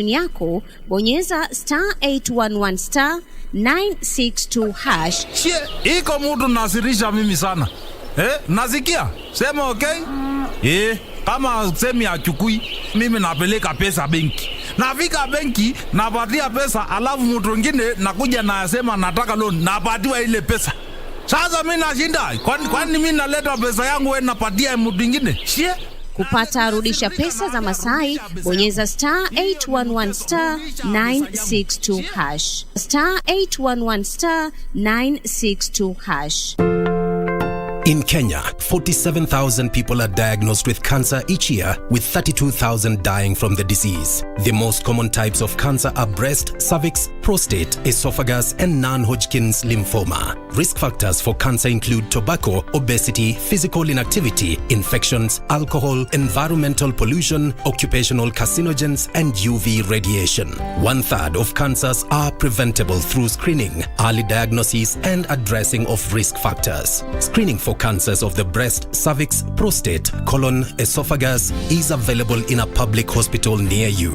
yako bonyeza *811 962 hash. Iko mtu nasirisha mimi sana. Nasikia? Sema okay? Kama semi achukui, mimi napeleka pesa benki. Nafika benki, napatia pesa, alafu mtu mwingine nakuja na asema nataka loan, napatiwa ile pesa. Sasa mimi nashinda. Kwani mimi naleta pesa yangu wewe napatia mtu mwingine? Kupata rudisha pesa za Masai, bonyeza *811 962 hash. *811 962 hash. In Kenya, 47,000 people are diagnosed with cancer each year, with 32,000 dying from the disease. The most common types of cancer are breast, cervix, prostate, esophagus, and non-Hodgkin's lymphoma. Risk factors for cancer include tobacco, obesity, physical inactivity, infections, alcohol, environmental pollution, occupational carcinogens, and UV radiation. 1/3 of cancers are preventable through screening, early diagnosis, and addressing of risk factors. Screening for cancers of the breast, cervix, prostate, colon, esophagus is available in a public hospital near you.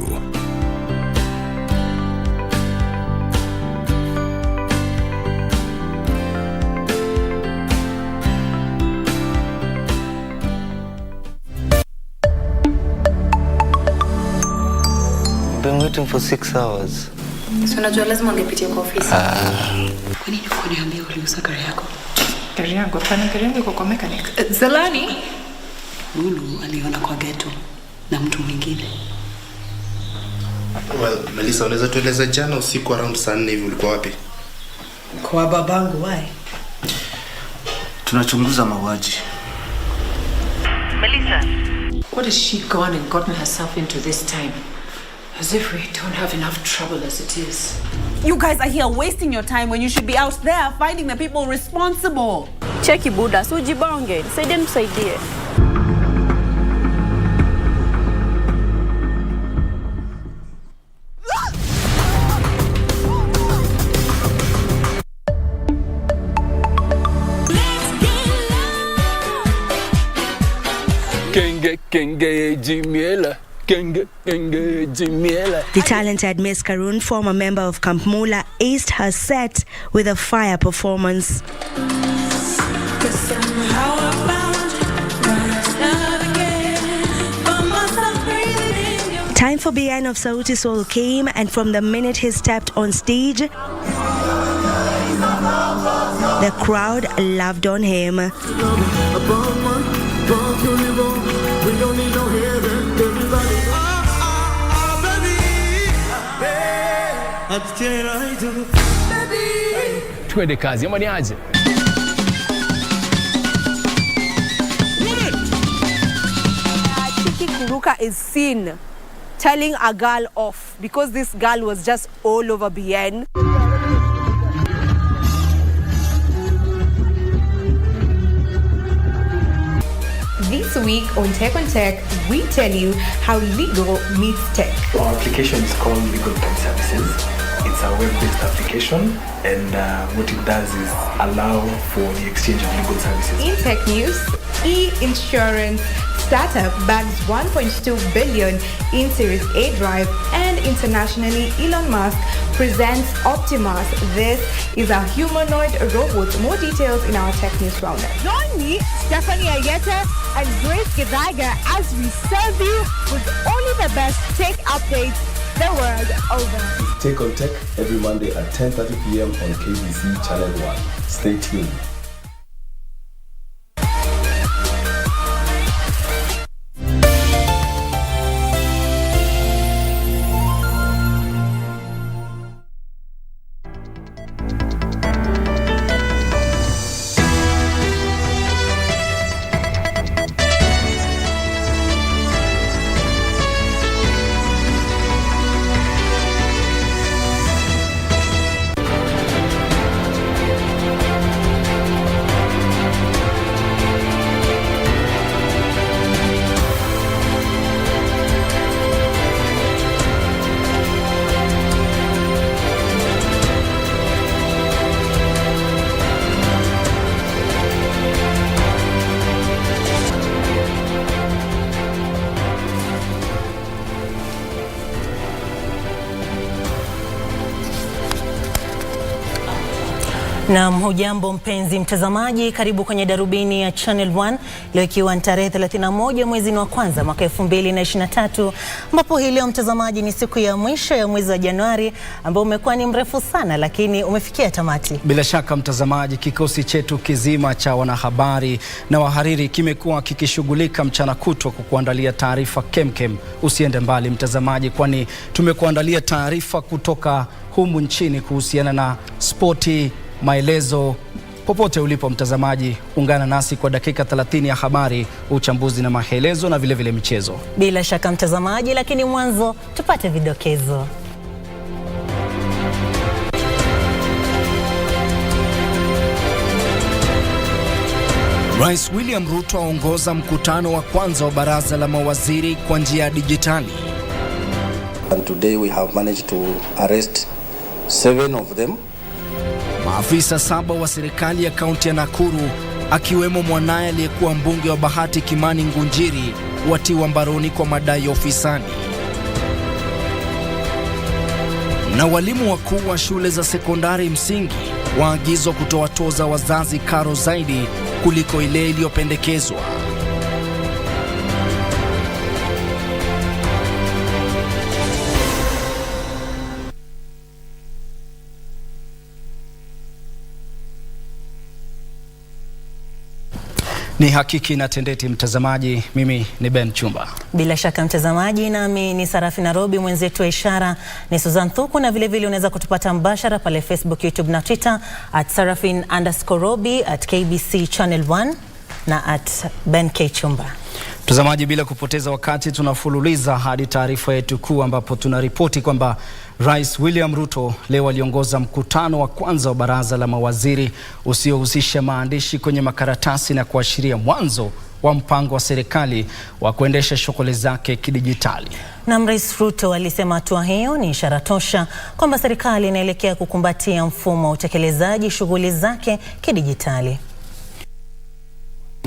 Been waiting for 6 hours. So unajua lazima ungepitia kwa ofisi. Kwa nini ukuniambia uliuza gari yako? Gari yangu iko kwa mechanic. Zalani. Lulu aliona kwa ghetto na mtu mwingine. Well, Melissa, unaweza tueleza jana usiku around saa 4 hivi ulikuwa wapi? Kwa babangu, why? Tunachunguza mauaji. Melissa, what has she gone and gotten herself into this time? As if we don't have enough trouble as it is. You guys are here wasting your time when you should be out there finding the people responsible. Cheki Buda, sujibonge. Saidia nisaidie. Kenge Jimiela. The talented Miss Karun, former member of Camp Mula, aced her set with a fire performance. Time for BN of Sauti Sol came, and from the minute he stepped on stage, the crowd loved on him. Twende kazi, ama ni aje? Chiki Kuruka is seen telling a girl off because this girl was just all over BN. this week on Tech, we tell you how legal meets tech. Our application is called Legal Tech Services. It's a web-based application, and what it does is allow for the exchange of legal services. In tech news, e-insurance startup bags 1.2 billion in Series A drive, and internationally, Elon Musk presents Optimus. This is a humanoid robot. More details in our tech news roundup. Join me, Stephanie Ayeta and Grace Gidaiga, as we serve you with only the best tech updates the world over. Take on Tech every Monday at 10:30 p.m. on KBC Channel 1. Stay tuned. Na hujambo mpenzi mtazamaji, karibu kwenye Darubini ya Channel 1 leo ikiwa ni tarehe 31 mwezi wa kwanza mwaka 2023, ambapo hii leo mtazamaji ni siku ya mwisho ya mwezi wa Januari ambao umekuwa ni mrefu sana lakini umefikia tamati. Bila shaka mtazamaji, kikosi chetu kizima cha wanahabari na wahariri kimekuwa kikishughulika mchana kutwa kukuandalia taarifa kemkem. Usiende mbali mtazamaji, kwani tumekuandalia taarifa kutoka humu nchini kuhusiana na spoti, maelezo. Popote ulipo mtazamaji, ungana nasi kwa dakika 30 ya habari, uchambuzi na maelezo na vile vile michezo. Bila shaka mtazamaji, lakini mwanzo tupate vidokezo. Rais William Ruto aongoza mkutano wa kwanza wa baraza la mawaziri kwa njia ya dijitali. And today we have managed to arrest 7 of them. Maafisa 7 wa serikali ya kaunti ya Nakuru akiwemo mwanaye aliyekuwa mbunge wa Bahati Kimani Ngunjiri watiwa mbaroni kwa madai ya ufisadi. Na walimu wakuu wa shule za sekondari msingi waagizwa kutowatoza wazazi karo zaidi kuliko ile iliyopendekezwa. Ni hakiki na tendeti mtazamaji, mimi ni Ben Chumba. Bila shaka mtazamaji, nami ni Sarafi Nairobi, mwenzetu wa ishara ni Susan Thuku, na vile vile unaweza kutupata mbashara pale Facebook, YouTube na Twitter @Sarafin_Robi, @KBC Channel 1 na @Ben K Chumba. Mtazamaji, bila kupoteza wakati tunafululiza hadi taarifa yetu kuu, ambapo tunaripoti kwamba Rais William Ruto leo aliongoza mkutano wa kwanza wa baraza la mawaziri usiohusisha maandishi kwenye makaratasi na kuashiria mwanzo wa mpango wa serikali wa kuendesha shughuli zake kidijitali. Na Rais Ruto alisema hatua hiyo ni ishara tosha kwamba serikali inaelekea kukumbatia mfumo wa utekelezaji shughuli zake kidijitali.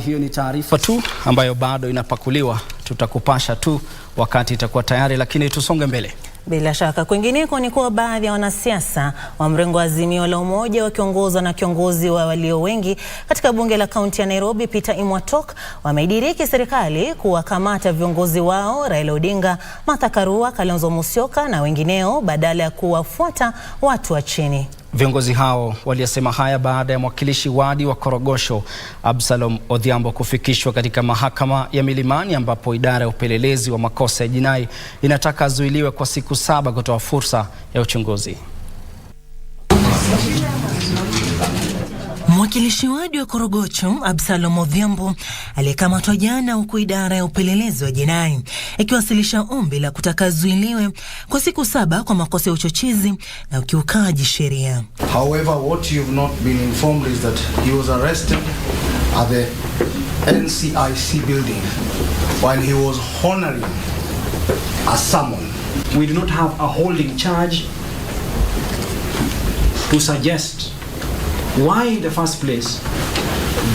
Hiyo ni taarifa tu ambayo bado inapakuliwa, tutakupasha tu wakati itakuwa tayari, lakini tusonge mbele. Bila shaka kwingineko ni kuwa baadhi ya wanasiasa wa mrengo wa Azimio la Umoja wakiongozwa na kiongozi wa walio wengi katika bunge la kaunti ya Nairobi Peter Imwatok wameidiriki serikali kuwakamata viongozi wao Raila Odinga, Martha Karua, Kalonzo Musyoka na wengineo badala ya kuwafuata watu wa chini. Viongozi hao waliyasema haya baada ya mwakilishi wadi wa Korogosho Absalom Odhiambo kufikishwa katika mahakama ya Milimani, ambapo idara ya upelelezi wa makosa ya jinai inataka azuiliwe kwa siku 7 kutoa fursa ya uchunguzi. Mwakilishi wadi wa Korogocho Absalom Odhiambo aliyekamatwa jana, huku idara ya upelelezi wa jinai ikiwasilisha ombi la kutaka azuiliwe kwa siku 7 kwa makosa ya uchochezi na ukiukaji sheria. However, what you've not been informed is that he was arrested at the NCIC building while he was honoring a summon. We do not have a holding charge to suggest why in the first place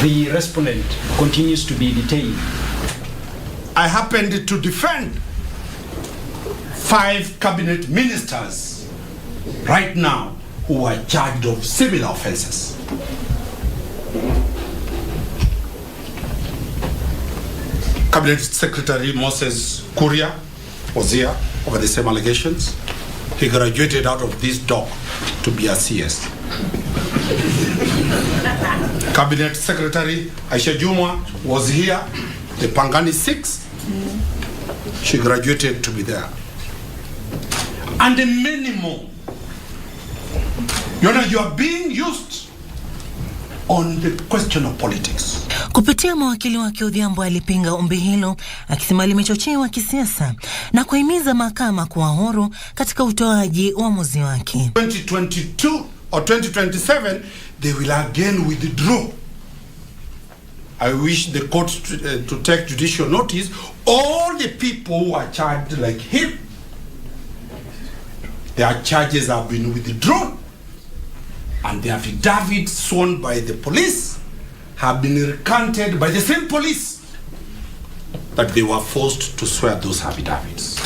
the respondent continues to be detained. I happened to defend 5 cabinet ministers right now who are charged of similar offenses. Cabinet Secretary Moses Kuria was here over the same allegations. He graduated out of this dock to be a CS. Cabinet Secretary Aisha Jumwa was here, the Pangani 6. She graduated to be there. And many more. You are being used on the question of politics. Kupitia mawakili wake, Odhiambo alipinga ombi hilo akisema limechochewa kisiasa na kuhimiza mahakama kuwa huru katika utoaji uamuzi wake. 2022 or 2027 they will again withdraw. I wish the court to take judicial notice. All the people who are charged like him, their charges have been withdrawn, and the affidavits sworn by the police have been recanted by the same police that they were forced to swear those affidavits,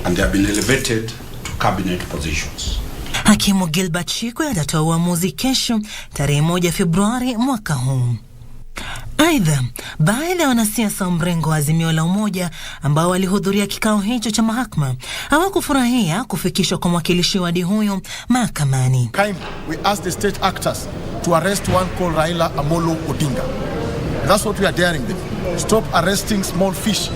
and they have been elevated to cabinet positions. Hakimu Gilbert Chikwe atatoa uamuzi kesho tarehe 1 Februari mwaka huu. Aidha, baadhi ya wanasiasa wa mrengo wa Azimio la Umoja ambao walihudhuria kikao hicho cha mahakama hawakufurahia kufikishwa kwa mwakilishi wadi huyo mahakamani. We ask the state actors to arrest one called Raila Amolo Odinga. That's what we are daring them. Stop arresting small fish.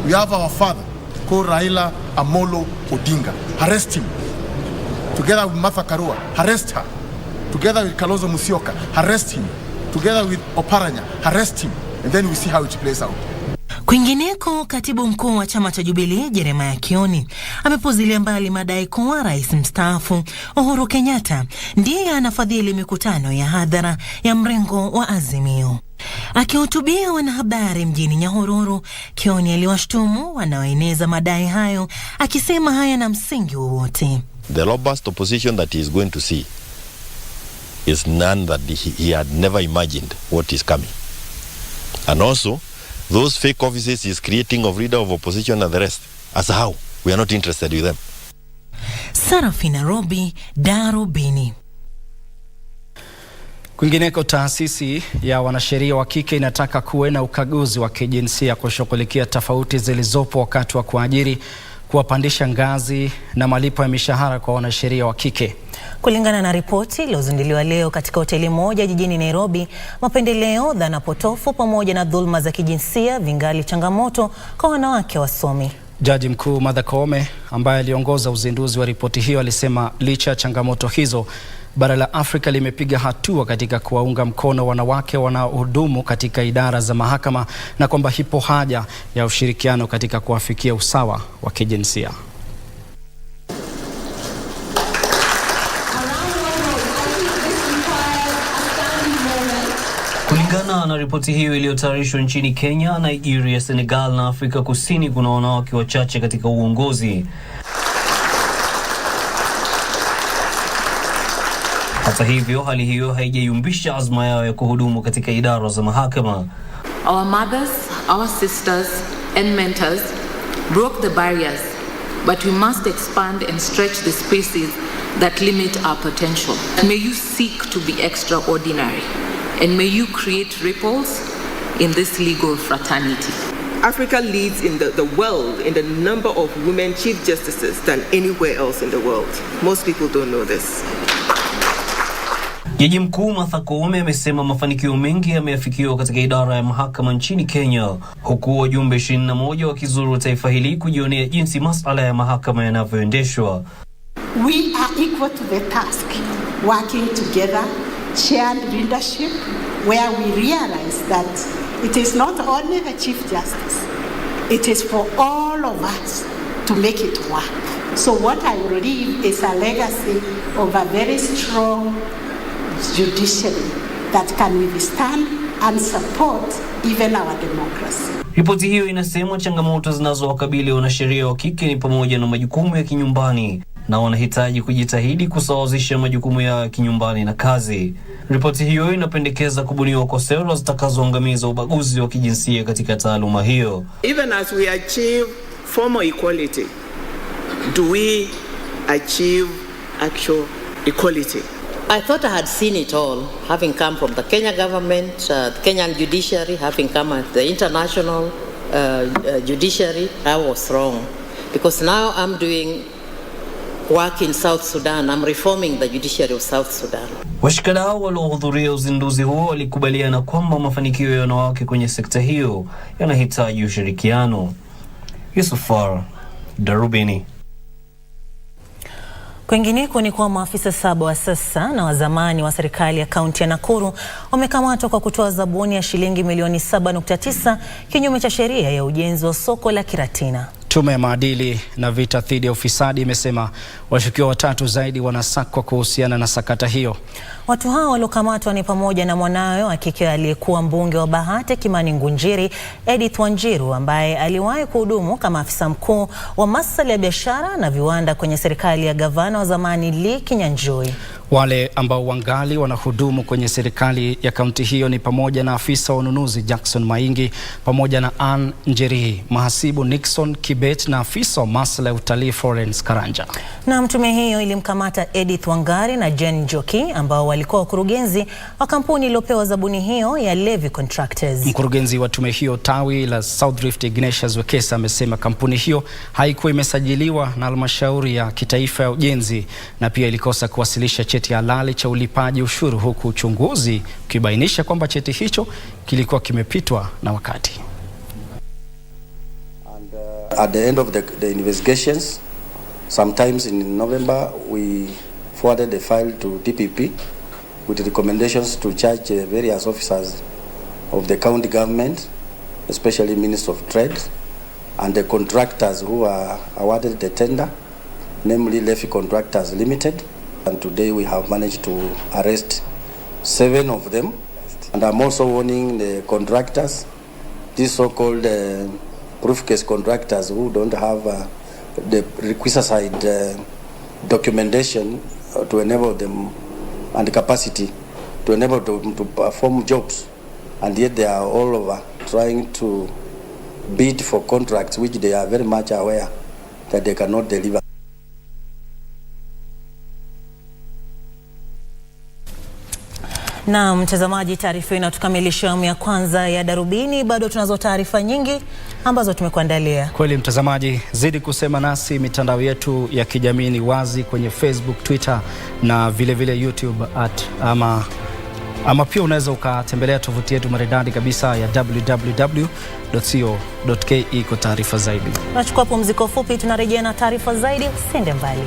We have our father called Raila Amolo Odinga. Arrest him. Together with Martha Karua, arrest her. Together with Kalonzo Musyoka, arrest him. Together with Oparanya, arrest him. And then we see how it plays out. Kwingineko, katibu mkuu wa chama cha Jubilee Jeremiah Kioni amepuzilia mbali madai kuwa rais mstaafu Uhuru Kenyatta ndiye anafadhili mikutano ya hadhara ya mrengo wa Azimio. Akihutubia wanahabari mjini Nyahururu, Kioni aliwashtumu wanaoeneza madai hayo akisema hayana msingi wowote. The robust opposition that he is going to see is none that he had never imagined what is coming. And also, those fake offices he is creating of leader of opposition and the rest, as how? We are not interested with them. Sarafina Robi, Darubini. Kwingineko, taasisi ya wanasheria wa kike inataka kuwe na ukaguzi wa kijinsia kushughulikia tofauti zilizopo wakati wa kuajiri, kuwapandisha ngazi na malipo ya mishahara kwa wanasheria wa kike. Kulingana na ripoti iliyozinduliwa leo katika hoteli moja jijini Nairobi, mapendeleo, dhana potofu pamoja na dhulma za kijinsia vingali changamoto kwa wanawake wasomi. Jaji Mkuu Martha Koome ambaye aliongoza uzinduzi wa ripoti hiyo alisema licha ya changamoto hizo, bara la Afrika limepiga hatua katika kuwaunga mkono wanawake wanaohudumu katika idara za mahakama na kwamba hipo haja ya ushirikiano katika kuwafikia usawa wa kijinsia. Kulingana na ripoti hiyo iliyotayarishwa nchini Kenya, Nigeria, Senegal na Afrika Kusini, kuna wanawake wachache katika uongozi. Hata hivyo, hali hiyo haijayumbisha azma yao ya kuhudumu katika idara za mahakama. Our mothers, our sisters and mentors broke the barriers, but we must expand and stretch the spaces that limit our potential. May you seek to be extraordinary, and may you create ripples in this legal fraternity. Africa leads in the world in the number of women chief justices than anywhere else in the world. Most people don't know this. Jaji Mkuu Martha Koome amesema mafanikio mengi yameafikiwa katika idara ya mahakama nchini Kenya, huku wajumbe 21 wakizuru taifa hili kujionea jinsi masuala ya mahakama yanavyoendeshwa. We are equal to the task, working together, shared leadership, where we realize that it is not only the Chief Justice, it is for all of us to make it work. So what I will leave is a legacy of a very strong judiciary that can withstand and support even our democracy. Ripoti hiyo inasema changamoto zinazowakabili wanasheria wa kike ni pamoja na majukumu ya kinyumbani na wanahitaji kujitahidi kusawazisha majukumu ya kinyumbani na kazi. Ripoti hiyo inapendekeza kubuniwa kwa sera zitakazoangamiza ubaguzi wa kijinsia katika taaluma hiyo. Even as we achieve formal equality, do we achieve actual equality? I thought I had seen it all, having come from the Kenya government, the Kenyan judiciary, having come at the international judiciary. I was wrong, because now I'm doing work in South Sudan. I'm reforming the judiciary of South Sudan. Washikadau waliohudhuria uzinduzi huo walikubaliana kwamba mafanikio ya wanawake kwenye sekta hiyo yanahitaji ushirikiano. Yusufar, Darubini. Kwingineko ni kwa maafisa 7 wa sasa na wa zamani wa serikali ya kaunti ya Nakuru wamekamatwa kwa kutoa zabuni ya shilingi milioni 7.9 kinyume cha sheria ya ujenzi wa soko la Kiratina. Tume ya maadili na vita dhidi ya ufisadi imesema washukiwa 3 zaidi wanasakwa kuhusiana na sakata hiyo. Watu hao waliokamatwa ni pamoja na mwanawe wa kike aliyekuwa mbunge wa Bahati Kimani Ngunjiri, Edith Wanjiru, ambaye aliwahi kuhudumu kama afisa mkuu wa masuala ya biashara na viwanda kwenye serikali ya gavana wa zamani Lee Kinyanjui. Wale ambao wangali wanahudumu kwenye serikali ya kaunti hiyo ni pamoja na afisa wa ununuzi Jackson Maingi, pamoja na Ann Njeri, mahasibu Nixon Kibet na afisa wa masuala ya utalii Florence Karanja. Na tume hiyo ilimkamata Edith Wangari na Jen Njoki ambao walikuwa wakurugenzi wa kampuni iliyopewa zabuni hiyo ya Levy Contractors. Mkurugenzi wa tume hiyo tawi la South Rift Ignatius Wekesa amesema kampuni hiyo haikuwa imesajiliwa na halmashauri ya kitaifa ya ujenzi na pia ilikosa kuwasilisha cheti halali cha ulipaji ushuru, huku uchunguzi ukibainisha kwamba cheti hicho kilikuwa kimepitwa na wakati. At the end of the investigations, sometimes in November, we forwarded the file to DPP with recommendations to charge various officers of the county government, especially Minister of Trade, and the contractors who are awarded the tender, namely Levy Contractors Limited. And today we have managed to arrest 7 of them. And I'm also warning the contractors, these so-called proof case contractors who don't have the requisite documentation to enable them and capacity to enable them to perform jobs, and yet they are all over trying to bid for contracts which they are very much aware that they cannot deliver. Na mtazamaji, taarifa inatukamilisha awamu ya kwanza ya Darubini. Bado tunazo taarifa nyingi ambazo tumekuandalia. Kweli mtazamaji, zidi kusema nasi. Mitandao yetu ya kijamii ni wazi kwenye Facebook, Twitter na vile YouTube ama pia unaweza ukatembelea tovuti yetu maridadi kabisa ya www.co.ke kwa taarifa zaidi. Tunachukua pumziko fupi, tunarejea na taarifa zaidi, usende mbali.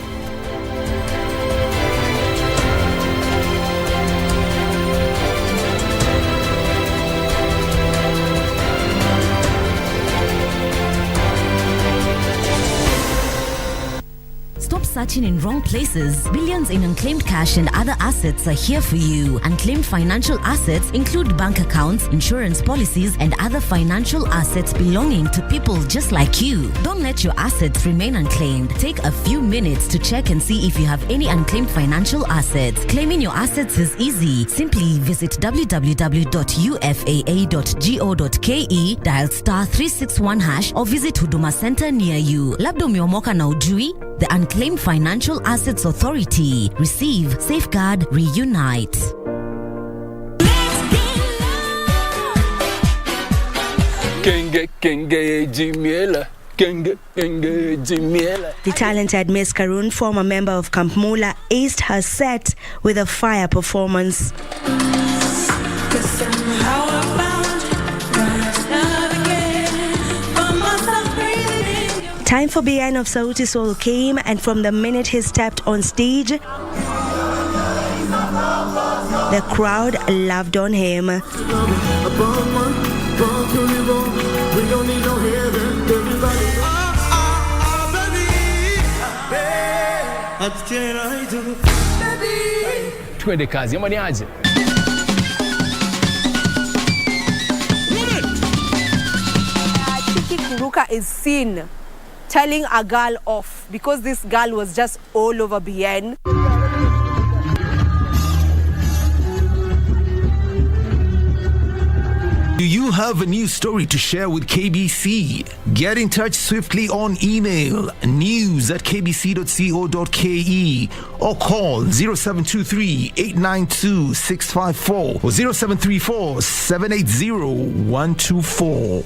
Stop searching in wrong places. Billions in unclaimed cash and other assets are here for you. Unclaimed financial assets include bank accounts, insurance policies, and other financial assets belonging to people just like you. Don't let your assets remain unclaimed. Take a few minutes to check and see if you have any unclaimed financial assets. Claiming your assets is easy. Simply visit www.ufaa.go.ke, dial *361# or visit Huduma Center near you. Labda umeomoka na ujui? The Unclaimed Financial Assets Authority. Receive, safeguard, reunite. The talented Miss Karun, former member of Camp Mula, aced her set with a fire performance. Time for Bien of Sauti Sol came, and from the minute he stepped on stage, the crowd loved on him. Twende kazi, ama ni aje? Kiki Kuruka is seen telling a girl off because this girl was just all over BN. Do you have a news story to share with KBC? Get in touch swiftly on email news@kbc.co.ke or call 0723 892 654 or 0734 780 124.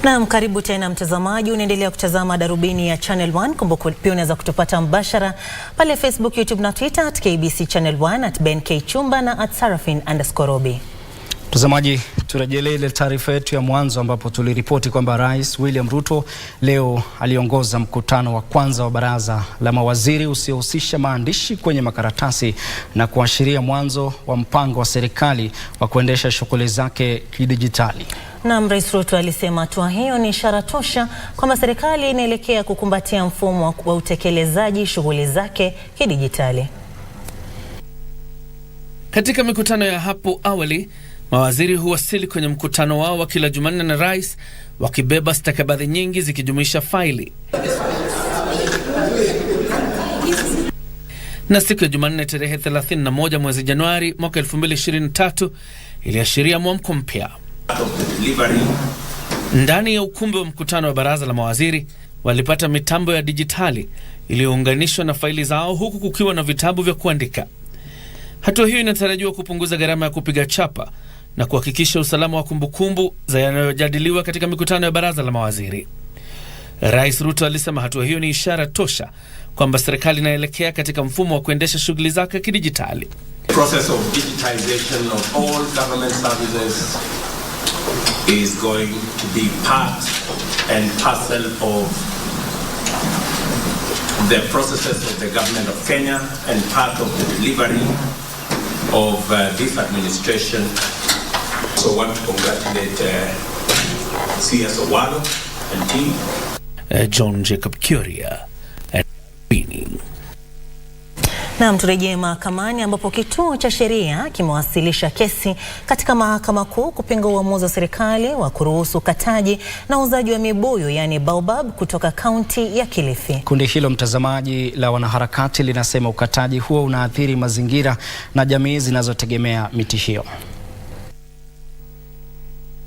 Naam, karibu tena mtazamaji, unaendelea kutazama Darubini ya Channel 1. Kumbuka pia unaweza kutupata mbashara pale Facebook, YouTube na Twitter @KBC Channel 1, @BenK Chumba na @Sarafin_Robi. Mtazamaji, turejelee ile taarifa yetu ya mwanzo ambapo tuliripoti kwamba Rais William Ruto leo aliongoza mkutano wa kwanza wa baraza la mawaziri usiohusisha maandishi kwenye makaratasi na kuashiria mwanzo wa mpango wa serikali wa kuendesha shughuli zake kidijitali. Na Rais Ruto alisema hatua hiyo ni ishara tosha kwamba serikali inaelekea kukumbatia mfumo wa utekelezaji shughuli zake kidijitali. Katika mikutano ya hapo awali, mawaziri huwasili kwenye mkutano wao wa kila Jumanne na rais wakibeba stakabadhi nyingi zikijumuisha faili. Na siku ya Jumanne tarehe 31 mwezi Januari mwaka 2023 iliashiria mwamko mpya. Ndani ya ukumbi wa mkutano wa baraza la mawaziri walipata mitambo ya dijitali iliyounganishwa na faili zao, huku kukiwa na vitabu vya kuandika. Hatua hiyo inatarajiwa kupunguza gharama ya kupiga chapa na kuhakikisha usalama wa kumbukumbu za yanayojadiliwa katika mikutano ya baraza la mawaziri. Rais Ruto alisema hatua hiyo ni ishara tosha kwamba serikali inaelekea katika mfumo wa kuendesha shughuli zake kidijitali. Process of digitization of all government services is going to be part and parcel of the processes of the government of Kenya and part of the delivery of this administration. So I want to congratulate CS Owalo and team. John Jacob Kuria and Darubini. Na turejee mahakamani ambapo kituo cha sheria kimewasilisha kesi katika mahakama kuu kupinga uamuzi wa serikali wa kuruhusu ukataji na uuzaji wa mibuyu yani baobab kutoka kaunti ya Kilifi. Kundi hilo, mtazamaji, la wanaharakati linasema ukataji huo unaathiri mazingira na jamii zinazotegemea miti hiyo.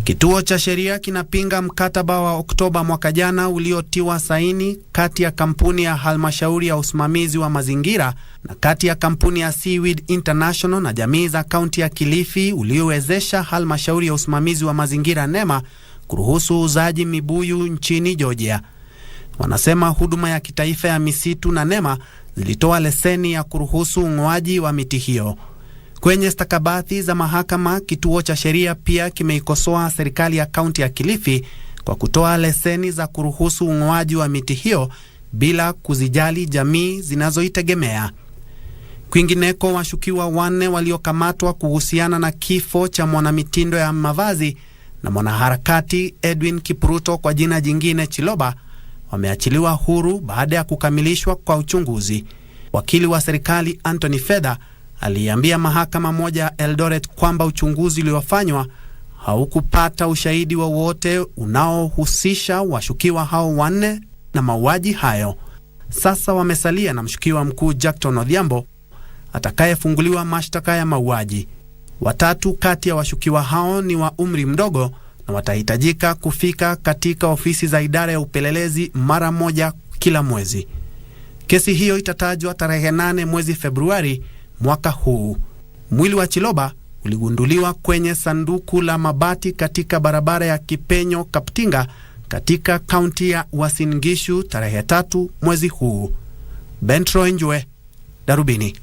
Kituo cha sheria kinapinga mkataba wa Oktoba mwaka jana uliotiwa saini kati ya kampuni ya halmashauri ya usimamizi wa mazingira na kati ya kampuni ya Seaweed International na jamii za kaunti ya Kilifi uliowezesha halmashauri ya usimamizi wa mazingira NEMA kuruhusu uuzaji mibuyu nchini Georgia. Wanasema huduma ya kitaifa ya misitu na NEMA zilitoa leseni ya kuruhusu ung'oaji wa miti hiyo. Kwenye stakabadhi za mahakama, kituo cha sheria pia kimeikosoa serikali ya kaunti ya Kilifi kwa kutoa leseni za kuruhusu ung'oaji wa miti hiyo bila kuzijali jamii zinazoitegemea. Kwingineko, washukiwa 4 waliokamatwa kuhusiana na kifo cha mwanamitindo ya mavazi na mwanaharakati Edwin Kipruto kwa jina jingine Chiloba wameachiliwa huru baada ya kukamilishwa kwa uchunguzi. Wakili wa serikali Anthony Fedha aliambia mahakama moja Eldoret kwamba uchunguzi uliofanywa haukupata ushahidi wowote unaohusisha washukiwa hao 4 na mauaji hayo. Sasa wamesalia na mshukiwa mkuu Jackton Odhiambo atakayefunguliwa mashtaka ya mauaji. 3 kati ya washukiwa hao ni wa umri mdogo na watahitajika kufika katika ofisi za idara ya upelelezi mara moja kila mwezi. Kesi hiyo itatajwa tarehe 8 mwezi Februari mwaka huu. Mwili wa Chiloba uligunduliwa kwenye sanduku la mabati katika barabara ya Kipenyo Kaptinga katika kaunti ya Uasin Gishu tarehe 3 mwezi huu. Bentro Njwe, Darubini.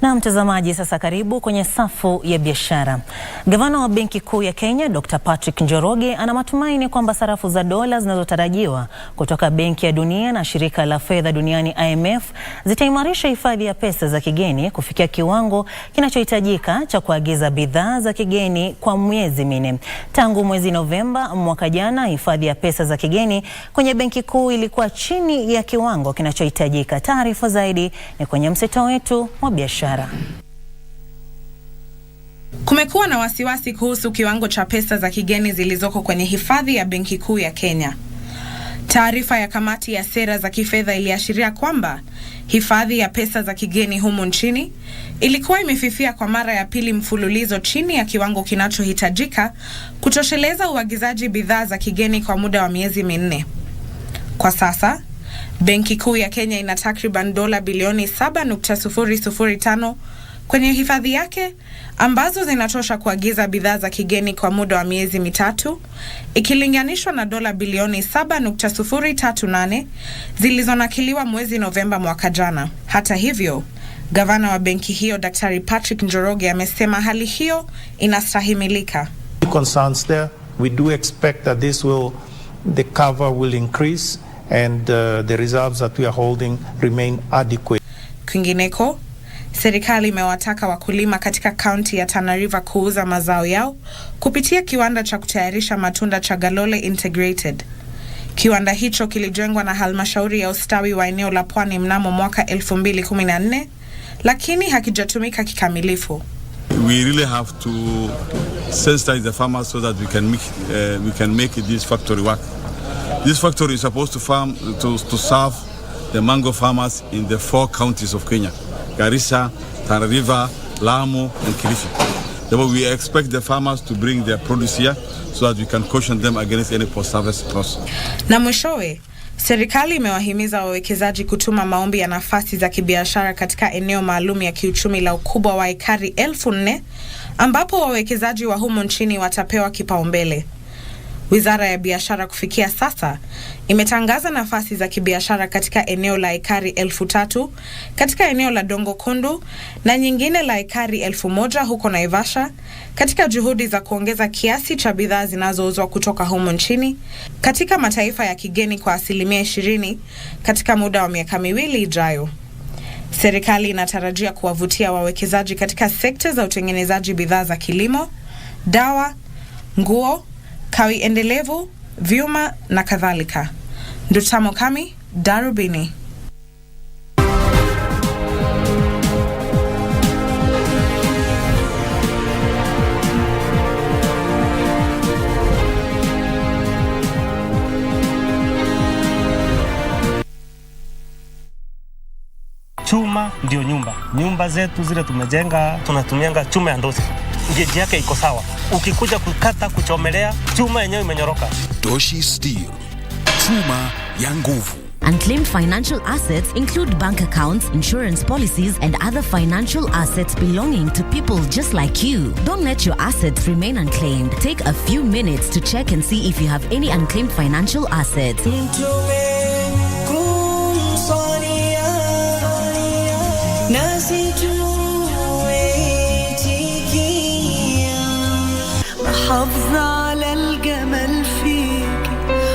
Na mtazamaji, sasa karibu kwenye safu ya biashara. Gavana wa Benki Kuu ya Kenya Dr. Patrick Njoroge ana matumaini kwamba sarafu za dola zinazotarajiwa kutoka Benki ya Dunia na Shirika la Fedha Duniani IMF zitaimarisha hifadhi ya pesa za kigeni kufikia kiwango kinachohitajika cha kuagiza bidhaa za kigeni kwa miezi 4. Tangu mwezi Novemba mwaka jana, hifadhi ya pesa za kigeni kwenye Benki Kuu ilikuwa chini ya kiwango kinachohitajika. Taarifa zaidi ni kwenye mseto wetu wa biashara. Kumekuwa na wasiwasi kuhusu kiwango cha pesa za kigeni zilizoko kwenye hifadhi ya Benki Kuu ya Kenya. Taarifa ya kamati ya sera za kifedha iliashiria kwamba hifadhi ya pesa za kigeni humu nchini ilikuwa imefifia kwa mara ya pili mfululizo chini ya kiwango kinachohitajika kutosheleza uagizaji bidhaa za kigeni kwa muda wa miezi 4. Kwa sasa, Benki Kuu ya Kenya ina takriban dola bilioni 7.005 kwenye hifadhi yake ambazo zinatosha kuagiza bidhaa za kigeni kwa muda wa miezi mitatu, ikilinganishwa na dola bilioni 7.038 zilizonakiliwa mwezi Novemba mwaka jana. Hata hivyo, gavana wa benki hiyo Daktari Patrick Njoroge amesema hali hiyo inastahimilika. Concerns there, we do expect that the cover will increase and the reserves that we are holding remain adequate. Kwingineko, serikali imewataka wakulima katika kaunti ya Tana River kuuza mazao yao kupitia kiwanda cha kutayarisha matunda cha Galole Integrated. Kiwanda hicho kilijengwa na halmashauri ya ustawi wa eneo la Pwani mnamo mwaka 2014, lakini hakijatumika kikamilifu. We really have to sensitize the farmers so that we can make this factory work. This factory is supposed to serve the mango farmers in the 4 counties of Kenya: Garissa, Tana River, Lamu, and Kilifi. Therefore, we expect the farmers to bring their produce here so that we can caution them against any post-harvest loss. Na mwishowe, serikali imewahimiza wawekezaji kutuma maombi ya nafasi za kibiashara katika eneo maalum ya kiuchumi la ukubwa wa ekari 4,000 ambapo wawekezaji wa humo nchini watapewa kipaumbele. Wizara ya Biashara kufikia sasa imetangaza nafasi za kibiashara katika eneo la ekari 3,000 katika eneo la Dongo Kundu na nyingine la ekari 1,000 huko Naivasha, katika juhudi za kuongeza kiasi cha bidhaa zinazouzwa kutoka humo nchini katika mataifa ya kigeni kwa 20% katika muda wa miaka 2 ijayo. Serikali inatarajia kuwavutia wawekezaji katika sekta za utengenezaji bidhaa za kilimo, dawa, nguo, kawi endelevu, vyuma na kadhalika. Ndutamo Kami, Darubini. Chuma ndio nyumba. Nyumba zetu zile tumejenga, tunatumianga chuma ya ndosi. Geji yake iko sawa. Ukikuja kukata, kuchomelea, chuma yenyewe imenyoroka. Doshi Steel, chuma ya nguvu. Unclaimed financial assets include bank accounts, insurance policies, and other financial assets belonging to people just like you. Don't let your assets remain unclaimed. Take a few minutes to check and see if you have any unclaimed financial assets. محافظة على الجمال فيك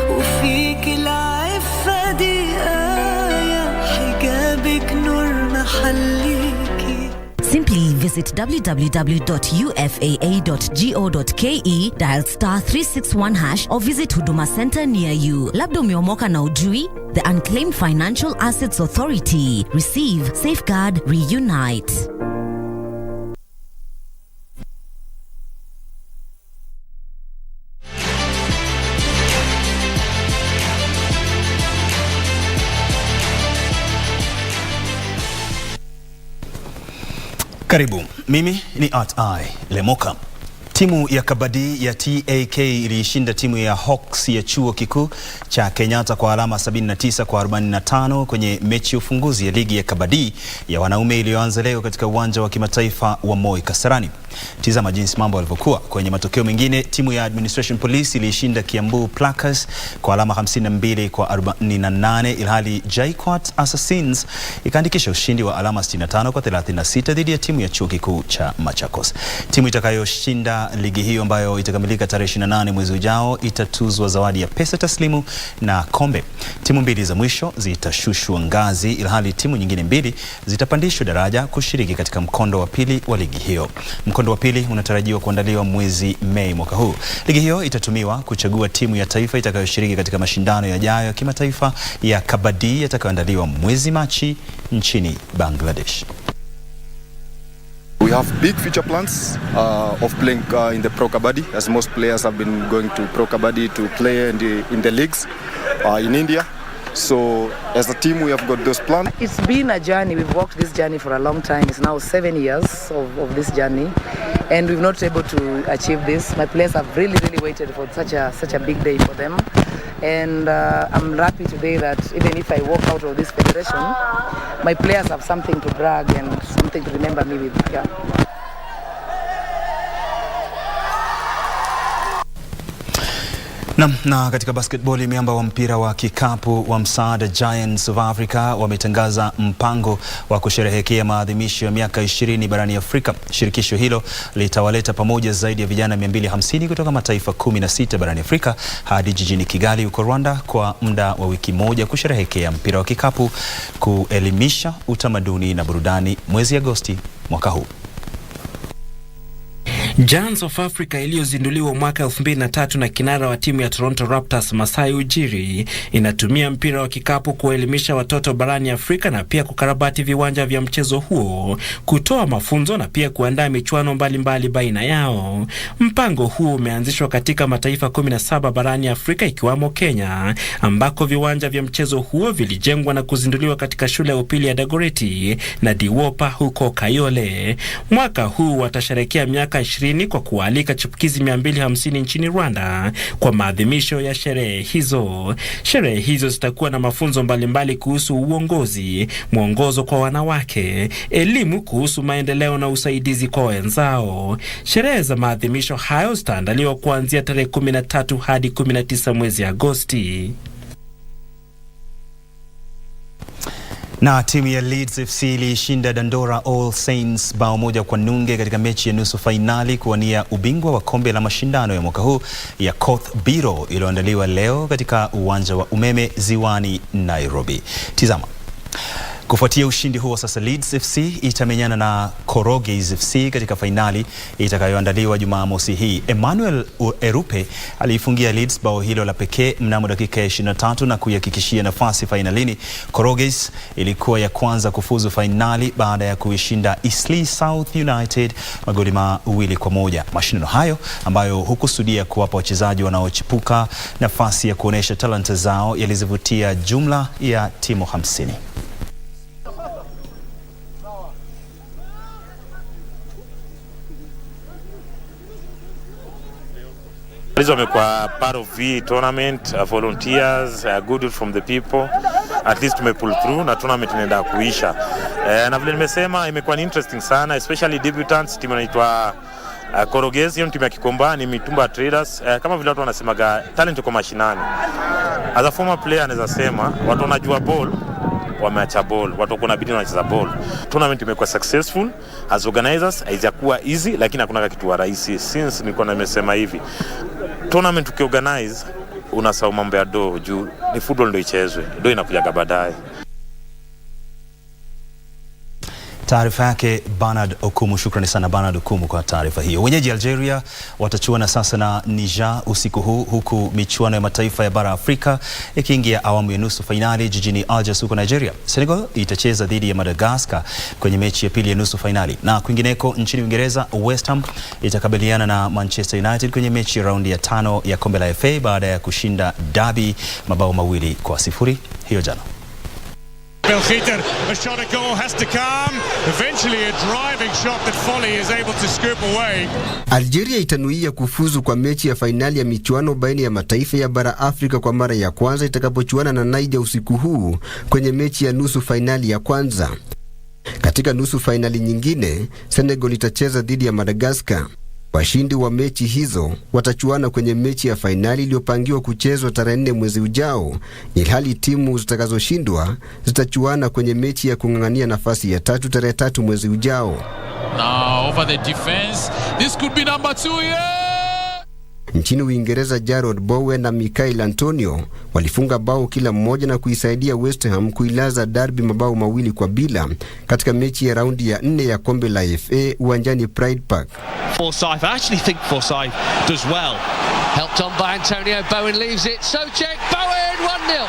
وفيك العفة دي آية حجابك نور محليكي. Simply visit www.ufaa.go.ke, dial *361# or visit Huduma Center near you. Labda umeomoka na ujui? The Unclaimed Financial Assets Authority. Receive, safeguard, reunite. Karibu, mimi ni Lemoka. Timu ya kabadi ya TAK ilishinda timu ya Hawks ya chuo kikuu cha Kenyatta kwa alama 79 kwa 45 kwenye mechi ya ufunguzi ya ligi ya kabadi ya wanaume iliyoanza leo katika uwanja wa kimataifa wa Moi Kasarani. Tizama jinsi mambo yalivyokuwa. Kwenye matokeo mengine, timu ya Administration Police ilishinda Kiambu Plackers kwa alama 52 kwa 48, ilhali JKUAT Assassins ikaandikisha ushindi wa alama 65 kwa 36 dhidi ya timu ya chuo kikuu cha Machakos. Timu itakayoshinda ligi hiyo ambayo itakamilika tarehe 28 mwezi ujao itatuzwa zawadi ya pesa taslimu na kombe. Timu mbili za mwisho zitashushwa ngazi, ilhali timu nyingine mbili zitapandishwa daraja kushiriki katika mkondo wa pili wa ligi hiyo. Mkondo wa pili unatarajiwa kuandaliwa mwezi Mei mwaka huu. Ligi hiyo itatumiwa kuchagua timu ya taifa itakayoshiriki katika mashindano yajayo ya kimataifa ya kabadi yatakayoandaliwa mwezi Machi nchini Bangladesh. We have big future plans of playing in the Pro Kabaddi, as most players have been going to Pro Kabaddi to play in the leagues in India. So as a team we have got those plans. It's been a journey. We've walked this journey for a long time. It's now 7 years of this journey and we've not able to achieve this. My players have really waited for such a big day for them. And I'm happy today that even if I walk out of this federation, my players have something to brag and something to remember me with. Yeah. Na katika basketball, miamba wa mpira wa kikapu wa msaada Giants of Africa wametangaza mpango wa kusherehekea maadhimisho ya miaka 20 barani Afrika. Shirikisho hilo litawaleta pamoja zaidi ya vijana 250 kutoka mataifa 16 barani Afrika hadi jijini Kigali huko Rwanda kwa muda wa wiki moja kusherehekea mpira wa kikapu, kuelimisha utamaduni na burudani mwezi Agosti mwaka huu. Giants of Africa iliyozinduliwa mwaka 2003 na kinara wa timu ya Toronto Raptors Masai Ujiri inatumia mpira wa kikapu kuelimisha watoto barani Afrika na pia kukarabati viwanja vya mchezo huo, kutoa mafunzo na pia kuandaa michuano mbalimbali baina yao. Mpango huo umeanzishwa katika mataifa 17 barani Afrika ikiwamo Kenya, ambako viwanja vya mchezo huo vilijengwa na kuzinduliwa katika shule ya upili ya Dagoretti na Diwopa huko Kayole. Mwaka huu watasherehekea miaka 20 kwa kualika chipukizi 250 nchini Rwanda kwa maadhimisho ya sherehe hizo. Sherehe hizo zitakuwa na mafunzo mbalimbali kuhusu uongozi, mwongozo kwa wanawake, elimu kuhusu maendeleo na usaidizi kwa wenzao. Sherehe za maadhimisho hayo zitaandaliwa kuanzia tarehe 13 hadi 19 mwezi Agosti. Na timu ya Leeds FC ilishinda Dandora All Saints bao 1-0 katika mechi ya nusu fainali kuwania ubingwa wa kombe la mashindano ya mwaka huu ya Koth Biro iliyoandaliwa leo katika uwanja wa Umeme Ziwani, Nairobi. Tizama. Kufuatia ushindi huo, sasa Leeds FC itamenyana na Koroge's FC katika fainali itakayoandaliwa Jumamosi hii. Emmanuel Erupe aliifungia Leeds bao hilo la pekee mnamo dakika 23 na kuihakikishia nafasi fainalini. Koroge's ilikuwa ya kwanza kufuzu fainali baada ya kuishinda Eastleigh South United magoli 2-1. Mashindano hayo ambayo hukusudia kuwapa wachezaji wanaochipuka nafasi ya kuonesha talanta zao yalizivutia jumla ya timu 50. Wamekuwa part of the tournament, volunteers, good from the people. At least tumepull through na tournament inaenda kuisha. Na vile nimesema imekuwa interesting sana, especially debutants. Timu inaitwa Koroge's, hiyo timu ya Kikomba, ni Mitumba Traders. Kama vile watu wanasemaga talent kwa mashinani. As a former player naweza sema watu wanajua ball, wameacha ball, watu kuna bidii wanacheza ball. Tournament imekuwa successful. As organizers haijakuwa easy, lakini hakuna kitu rahisi. Since nilikuwa nimesema hivi, tournament ukiorganize unasahau mambo ya do juu ni football ndio ichezwe, do inakuja baadaye. Taarifa yake Bernard Okumu. Shukrani sana Bernard Okumu kwa taarifa hiyo. Wenyeji Algeria watachuana sasa na Niger usiku huu, huku michuano ya mataifa ya bara Afrika ikiingia awamu ya nusu fainali jijini Algiers huko Nigeria. Senegal itacheza dhidi ya Madagascar kwenye mechi ya pili ya nusu fainali. Na kwingineko nchini Uingereza, West Ham itakabiliana na Manchester United kwenye mechi ya raundi ya 5 ya kombe la FA baada ya kushinda Derby mabao 2-0 hiyo jana. Belkhiter, a shot at goal has to come. Eventually a driving shot that Foley is able to scoop away. Algeria itanuia kufuzu kwa mechi ya fainali ya michuano baina ya mataifa ya bara Afrika kwa mara ya kwanza itakapochuana na Niger usiku huu kwenye mechi ya nusu fainali ya kwanza. Katika nusu fainali nyingine, Senegal itacheza dhidi ya Madagascar. Washindi wa mechi hizo watachuana kwenye mechi ya fainali iliyopangiwa kuchezwa tarehe 4 mwezi ujao, ilhali timu zitakazoshindwa zitachuana kwenye mechi ya kung'ang'ania nafasi ya 3 tarehe 3 mwezi ujao. Now over the defense, this could be number 2 here. Nchini Uingereza, Jarrod Bowen na Michael Antonio walifunga bao kila mmoja na kuisaidia West Ham kuilaza Derby mabao 2-0 katika mechi ya raundi ya 4 ya kombe la FA uwanjani Pride Park. Forsyth, I actually think Forsyth does well. Helped on by Antonio, Bowen leaves it, Souček, Bowen 1-0.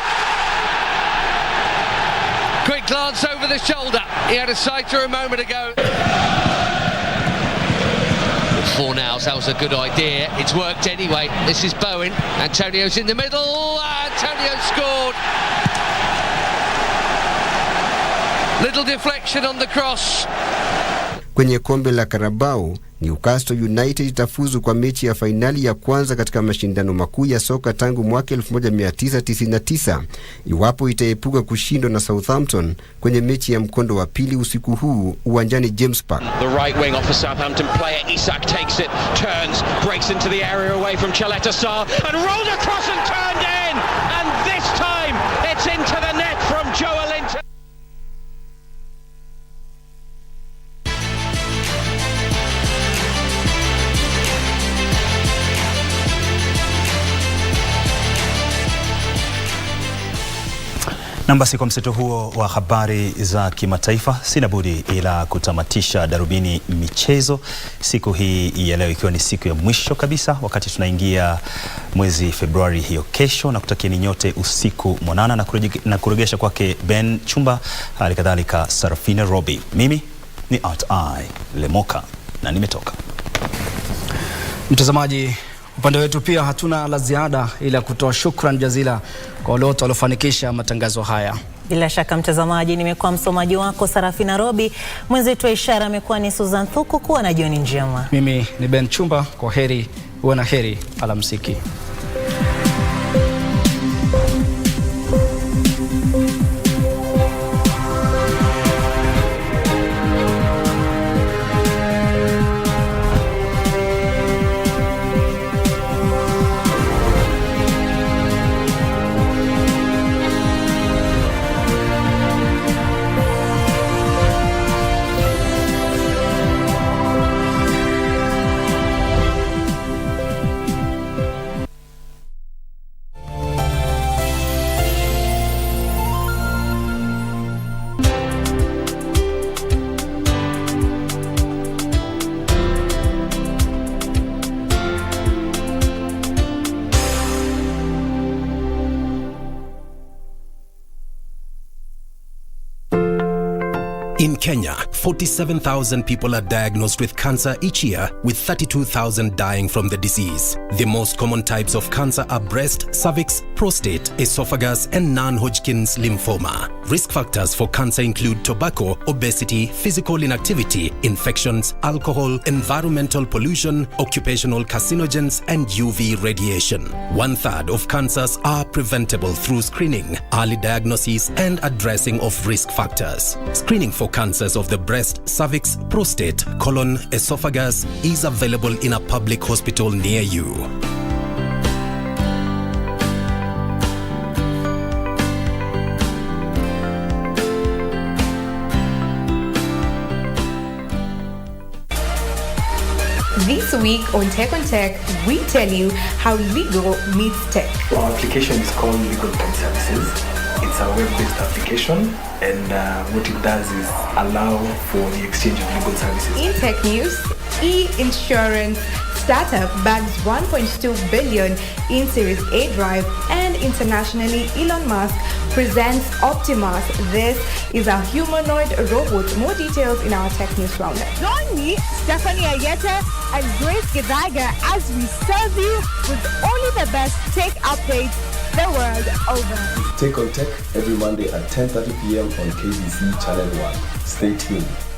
Quick glance over the shoulder, he had a sighter a moment ago. 4 now, that was a good idea. It's worked anyway. This is Bowen. Antonio's in the middle. Antonio scored. Little deflection on the cross. Kwenye kombe la Carabao, Newcastle United itafuzu kwa mechi ya fainali ya kwanza katika mashindano makuu ya soka tangu mwaka 1999 iwapo itaepuka kushindwa na Southampton kwenye mechi ya mkondo wa pili usiku huu uwanjani James Park. The right wing off a Southampton player, Isak takes it, turns, breaks into the area away from Chaleta Sarr and rolled across and turned in, and this time it's into the net from Joelinton. Na basi kwa mseto huo wa habari za kimataifa, sina budi ila kutamatisha Darubini michezo siku hii ya leo, ikiwa ni siku ya mwisho kabisa wakati tunaingia mwezi Februari hiyo kesho, na kutakieni nyote usiku mwanana na kuregesha kwake Ben Chumba, hali kadhalika Sarafina Robi. Mimi ni @I Lemoka na nimetoka. Mtazamaji, upande wetu pia hatuna la ziada ila kutoa shukrani jazila kwa wale wote waliofanikisha matangazo haya. Bila shaka mtazamaji, nimekuwa msomaji wako Sarafina Robi, mwenzetu wa ishara amekuwa ni Susan Thuku. Kuwa na jioni njema. Mimi ni Ben Chumba, kwa heri, uwe na heri, alamsiki. In Kenya, 47,000 people are diagnosed with cancer each year, with 32,000 dying from the disease. The most common types of cancer are breast, cervix, prostate, esophagus, and non-Hodgkin's lymphoma. Risk factors for cancer include tobacco, obesity, physical inactivity, infections, alcohol, environmental pollution, occupational carcinogens, and UV radiation. 1/3 of cancers are preventable through screening, early diagnosis, and addressing of risk factors. Screening for cancers of the breast, cervix, prostate, colon, esophagus is available in a public hospital near you. This week on Tech, we tell you how legal meets tech. Our application is called Legal Tech Services. It's a web-based application, and what it does is allow for the exchange of legal services. In tech news, e-insurance startup bags 1.2 billion in Series A drive, and internationally, Elon Musk presents Optimus. This is a humanoid robot. More details in our tech news roundup. Join me, Stephanie Ayeta and Grace Gidaiga, as we serve you with only the best tech updates the world over. Take on Tech every Monday at 10:30 p.m. on KBC Channel 1. Stay tuned.